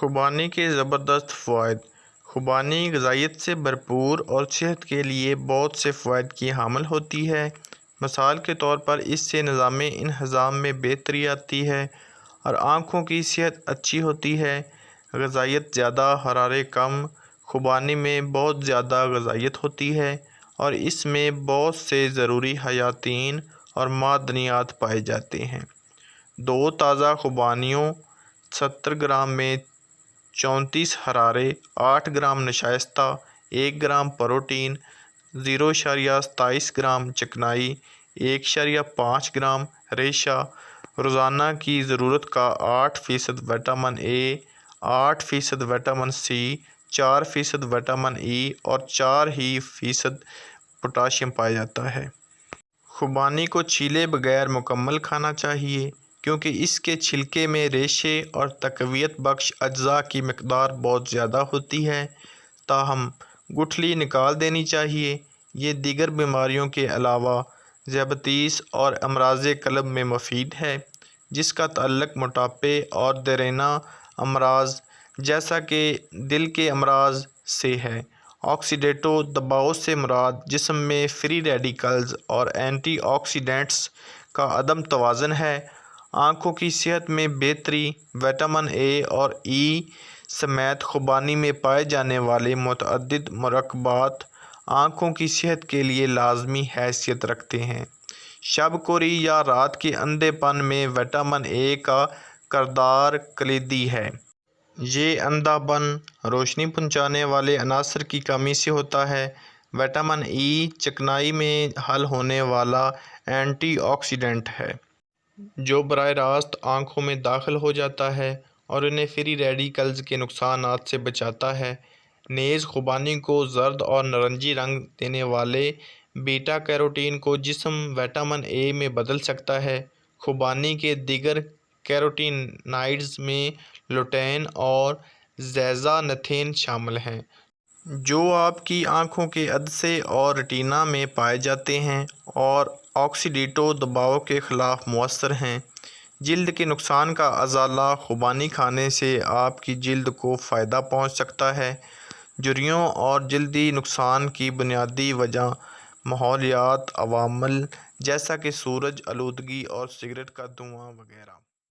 خوبانی کے زبردست فوائد۔ خوبانی غذائیت سے بھرپور اور صحت کے لیے بہت سے فوائد کی حامل ہوتی ہے۔ مثال کے طور پر اس سے نظام انہضام میں بہتری آتی ہے اور آنکھوں کی صحت اچھی ہوتی ہے۔ غذائیت زیادہ، حرارے کم۔ خوبانی میں بہت زیادہ غذائیت ہوتی ہے اور اس میں بہت سے ضروری حیاتین اور معدنیات پائے جاتے ہیں۔ دو تازہ خوبانیوں 70 گرام میں 34 حرارے، 8 گرام نشائستہ، 1 گرام پروٹین، 0.27 گرام چکنائی، 1.5 گرام ریشہ، روزانہ کی ضرورت کا 8% vitamin A, 8% vitamin C, 4% vitamin E اور 4% پوٹاشیم پایا جاتا ہے۔ خوبانی کو چھیلے بغیر مکمل کھانا چاہیے کیونکہ اس کے چھلکے میں ریشے اور تقویت بخش اجزاء کی مقدار بہت زیادہ ہوتی ہے، تاہم گٹھلی نکال دینی چاہیے۔ یہ دیگر بیماریوں کے علاوہ ذیابیطس اور امراض قلب میں مفید ہے، جس کا تعلق موٹاپے اور دیرینہ امراض جیسا کہ دل کے امراض سے ہے۔ آکسیڈیٹو دباؤ سے مراد جسم میں فری ریڈیکلز اور اینٹی آکسیڈنٹس کا عدم توازن ہے۔ آنکھوں کی صحت میں بہتری۔ وٹامن اے اور ای سمیت خوبانی میں پائے جانے والے متعدد مرکبات آنکھوں کی صحت کے لیے لازمی حیثیت رکھتے ہیں۔ شب کوری یا رات کے اندھے پن میں وٹامن اے کا کردار کلیدی ہے۔ یہ اندھا پن روشنی پہنچانے والے عناصر کی کمی سے ہوتا ہے۔ وٹامن ای چکنائی میں حل ہونے والا اینٹی آکسیڈنٹ ہے جو براہ راست آنکھوں میں داخل ہو جاتا ہے اور انہیں فری ریڈیکلز کے نقصانات سے بچاتا ہے۔ نیز خوبانی کو زرد اور نارنجی رنگ دینے والے بیٹا کیروٹین کو جسم وٹامن اے میں بدل سکتا ہے۔ خوبانی کے دیگر کیروٹینائڈز میں لوٹین اور زیزانتھین شامل ہیں، جو آپ کی آنکھوں کے عدسے اور ریٹینا میں پائے جاتے ہیں اور آکسیڈیٹو دباؤ کے خلاف مؤثر ہیں۔ جلد کے نقصان کا ازالہ۔ خوبانی کھانے سے آپ کی جلد کو فائدہ پہنچ سکتا ہے۔ جھریوں اور جلدی نقصان کی بنیادی وجہ ماحولیاتی عوامل جیسا کہ سورج آلودگی اور سگریٹ کا دھواں وغیرہ